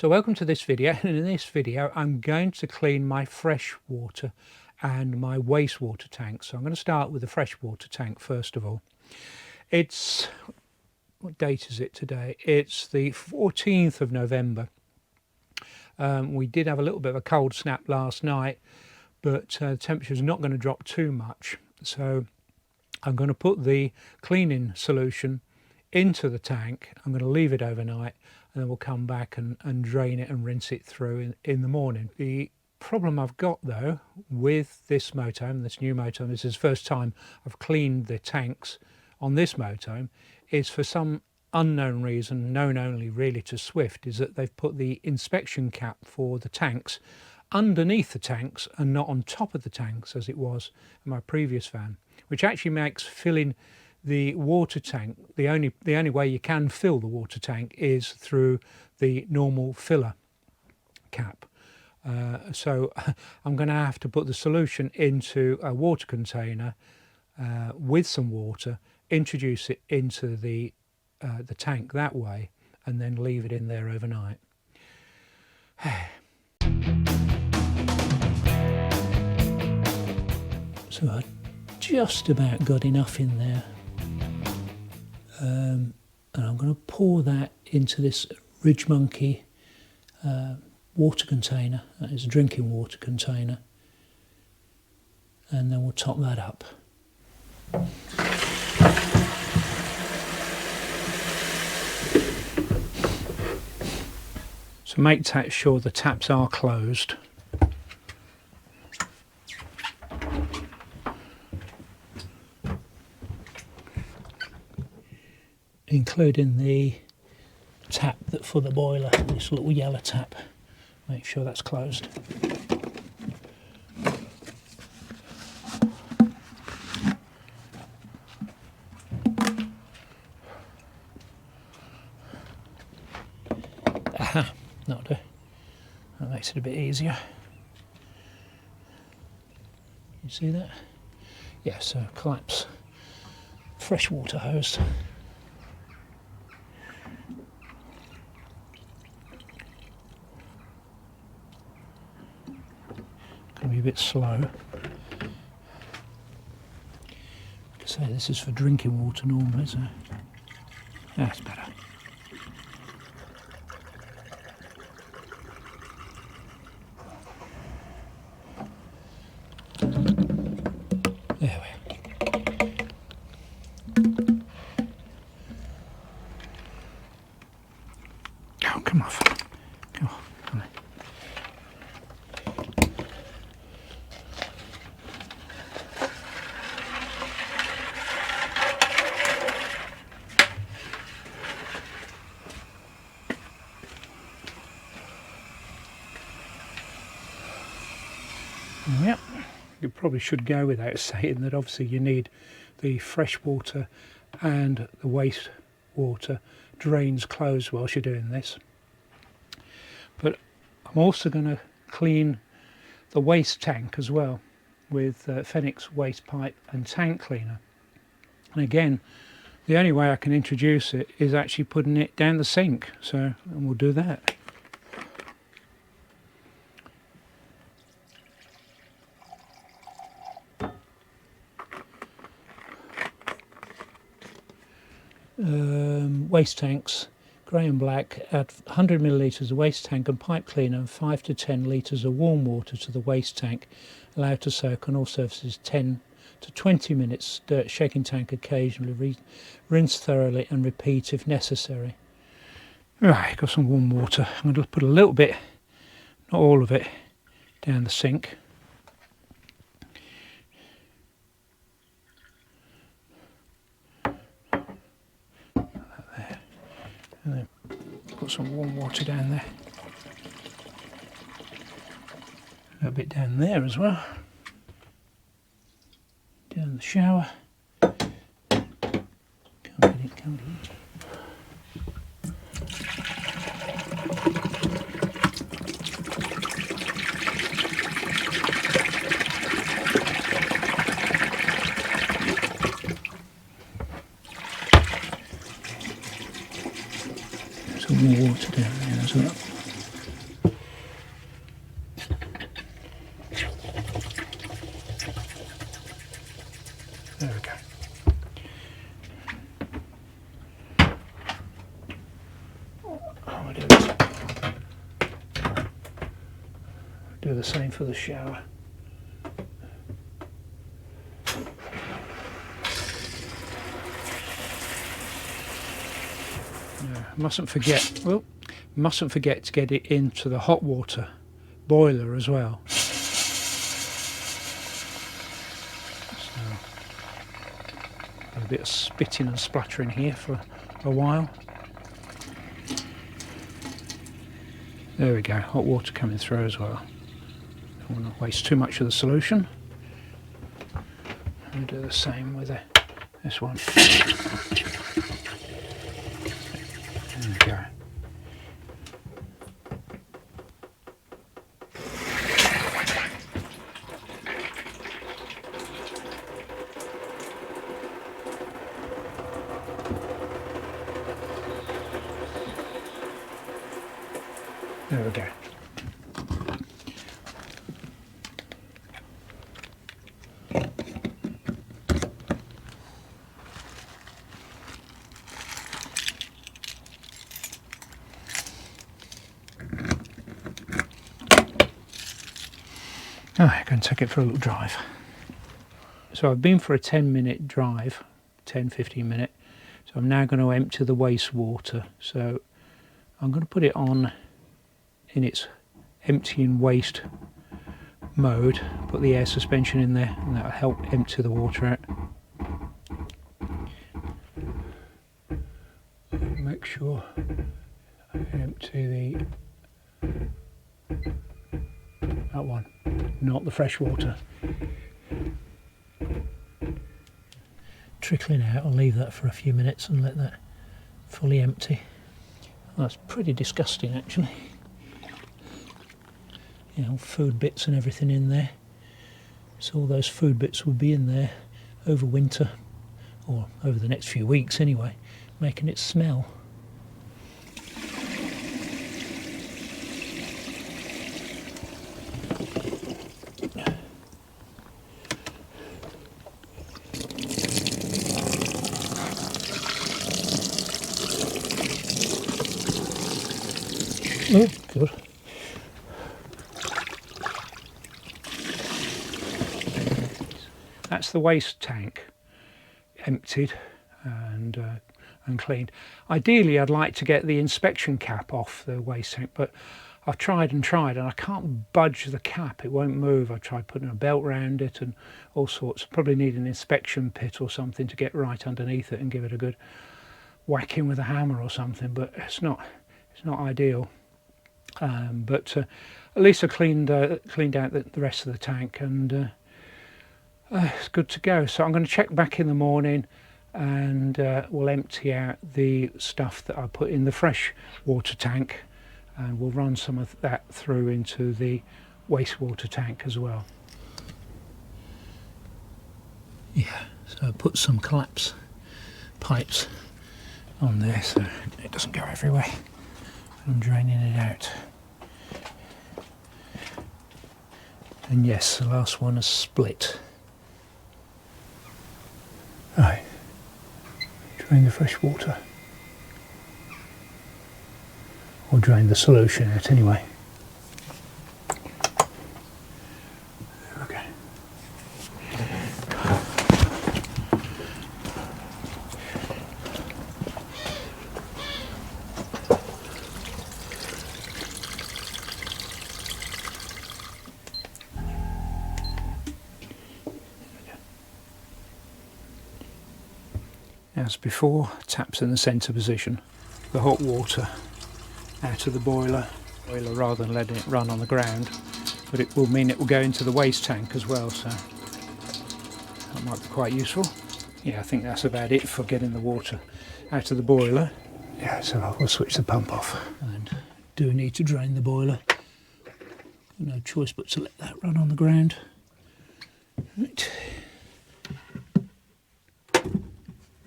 So welcome to this video, and in this video I'm going to clean my freshwater and my wastewater tank. So I'm going to start with the freshwater tank first of all. It's, what date is it today? It's the 14th of November. We did have a little bit of a cold snap last night, but the temperature is not going to drop too much. So I'm going to put the cleaning solution into the tank. I'm going to leave it overnight, and then we'll come back and drain it and rinse it through in the morning. The problem I've got though with this motorhome, this new motorhome, this is the first time I've cleaned the tanks on this motorhome, is for some unknown reason, known only really to Swift, is that they've put the inspection cap for the tanks underneath the tanks and not on top of the tanks as it was in my previous van, which actually makes filling the water tank, the only way you can fill the water tank is through the normal filler cap. So I'm going to have to put the solution into a water container with some water, introduce it into the tank that way, and then leave it in there overnight. So I just about got enough in there. And I'm going to pour that into this Ridge Monkey water container. That is a drinking water container, and then we'll top that up. So make sure the taps are closed. Including the tap that for the boiler, this little yellow tap. Make sure that's closed. Aha, that'll do. That makes it a bit easier. You see that? Yeah, so collapse freshwater hose. Be a bit slow. Like I say, this is for drinking water normally, so that's better. There we are. Oh, come off. Come on. Come on. Yep, you probably should go without saying that obviously you need the fresh water and the waste water drains closed whilst you're doing this. But I'm also going to clean the waste tank as well with Fenwicks waste pipe and tank cleaner. And again, the only way I can introduce it is actually putting it down the sink, so and we'll do that. Waste tanks, grey and black, add 100 millilitres of waste tank and pipe cleaner and 5 to 10 litres of warm water to the waste tank. Allow to soak on all surfaces 10 to 20 minutes, shaking tank occasionally, rinse thoroughly and repeat if necessary. Right, got some warm water. I'm going to put a little bit, not all of it, down the sink. And then put some warm water down there. A little bit down there as well. Down the shower. Can't get it, can't get it. Some more water down there as well. Do the same for the shower. Mustn't forget, well, mustn't forget to get it into the hot water boiler as well. So, a bit of spitting and spluttering here for a while. There we go, hot water coming through as well. Don't want to waste too much of the solution. I'll do the same with this one. There we go. There we go. Alright, going to take it for a little drive. So I've been for a 10-minute drive, 10-15 minute. So I'm now going to empty the wastewater. So I'm going to put it on in its emptying waste mode, put the air suspension in there, and that'll help empty the water out. Make sure I empty that one, not the fresh water. Trickling out, I'll leave that for a few minutes and let that fully empty. That's pretty disgusting actually. You know, food bits and everything in there. So all those food bits will be in there over winter, or over the next few weeks anyway, making it smell. Oh, good. That's the waste tank emptied and cleaned. Ideally I'd like to get the inspection cap off the waste tank, but I've tried and I can't budge the cap, it won't move. I've tried putting a belt around it and all sorts. Probably need an inspection pit or something to get right underneath it and give it a good whacking with a hammer or something, but it's not ideal. But at least I cleaned out the rest of the tank, and it's good to go. So I'm going to check back in the morning, and we'll empty out the stuff that I put in the fresh water tank, and we'll run some of that through into the wastewater tank as well. Yeah, so I put some collapse pipes on there so it doesn't go everywhere. I'm draining it out. And yes, the last one has split. Right, drain the fresh water. Or drain the solution out anyway. There we go. As before, taps in the centre position. The hot water out of the boiler rather than letting it run on the ground, but it will mean it will go into the waste tank as well, so that might be quite useful. Yeah, I think that's about it for getting the water out of the boiler. Yeah, so we'll switch the pump off, and do need to drain the boiler. No choice but to let that run on the ground. Right.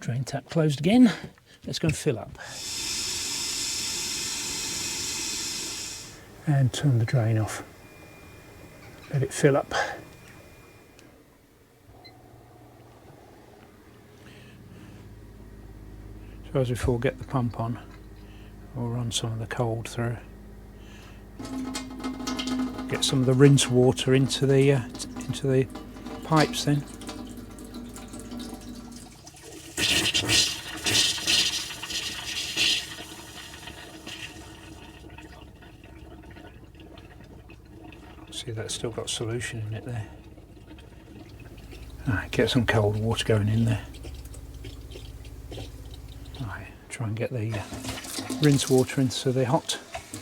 Drain tap closed again. Let's go and fill up. And turn the drain off. Let it fill up. So as before, get the pump on. We'll run some of the cold through. Get get some of the rinse water into the pipes then. See, that's still got solution in it there. Right, get some cold water going in there. Right, try and get the rinse water into the hot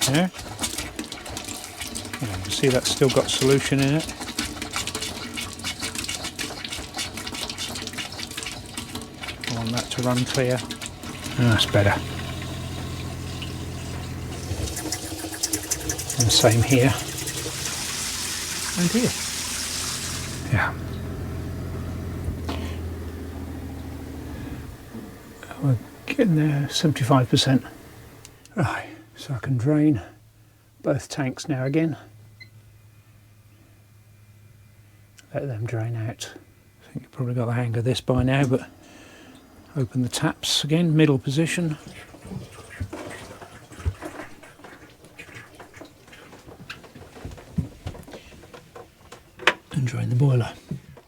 air. You see that's still got solution in it. I want that to run clear. That's better. And same here. And here. Yeah. We're getting there, 75%. Right, so I can drain both tanks now again. Let them drain out. I think you've probably got the hang of this by now, but open the taps again, middle position. And drain the boiler.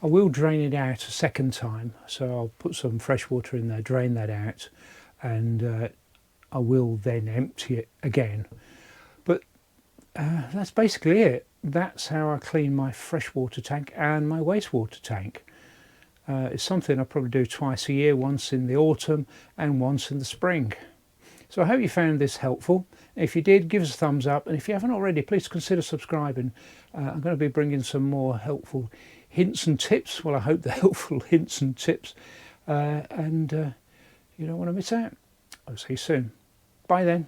I will drain it out a second time, so I'll put some fresh water in there, drain that out, and I will then empty it again. But that's basically it. That's how I clean my freshwater tank and my wastewater tank. It's something I probably do twice a year, once in the autumn and once in the spring. So I hope you found this helpful. If you did, give us a thumbs up, and if you haven't already, please consider subscribing. I'm going to be bringing some more helpful hints and tips. Well, I hope they're helpful hints and tips, and you don't want to miss out. I'll see you soon. Bye then.